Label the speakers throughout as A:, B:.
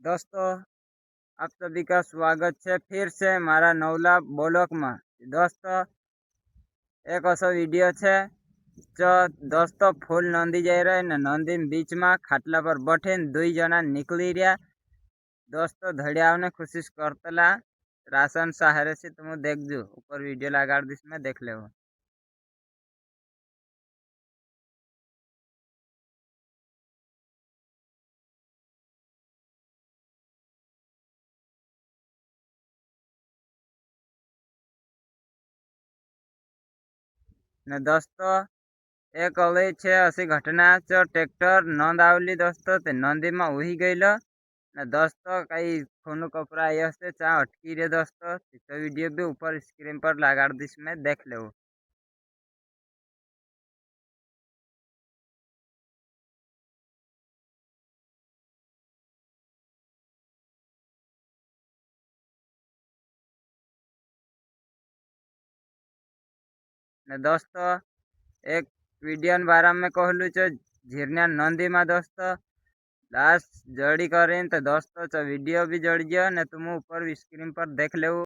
A: दोस्तों, आप सभी का स्वागत है फिर से मारा नवला ब्लॉग में। दोस्तों, एक ऐसा वीडियो है जो दोस्तों फूल नंदी जा रहे ने नंदी बीच में खाटला पर बैठे दुई जना निकली रहा। दोस्तों धड़िया ने कोशिश करतला राशन सहारे से तुम देखजो ऊपर वीडियो लगा दिस में देख ले। ने दोस्तों एक अवई छे ऐसी घटना जो ट्रेक्टर नंद आवली दोस्तों ते नंदी में उही गईलो ने दोस्तों कई खून कपड़ा ये से चा अटकी रे दोस्तों। तो वीडियो भी ऊपर स्क्रीन पर लगा दिस में देख लो। ने दोस्तों एक वीडियो बारे में कहलू छे झीरना नंदी में दोस्तों लास्ट जड़ी करीन तो दोस्तों चो वीडियो भी जड़ी गयो ने तुम ऊपर स्क्रीन पर देख ले।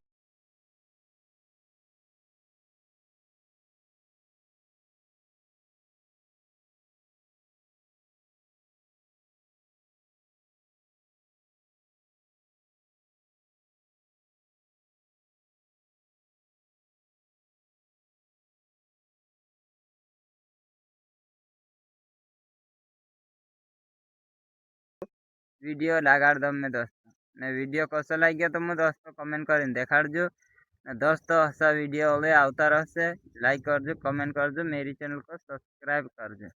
A: वीडियो लगा दम में दोस्तों ने वीडियो कैसा लग गया तो मुझे दोस्तों कमेंट कर देखाड़जो। दोस्तों ऐसा वीडियो आवता रहसे लाइक करजो कमेंट करजो मेरी चैनल को सब्सक्राइब करजो।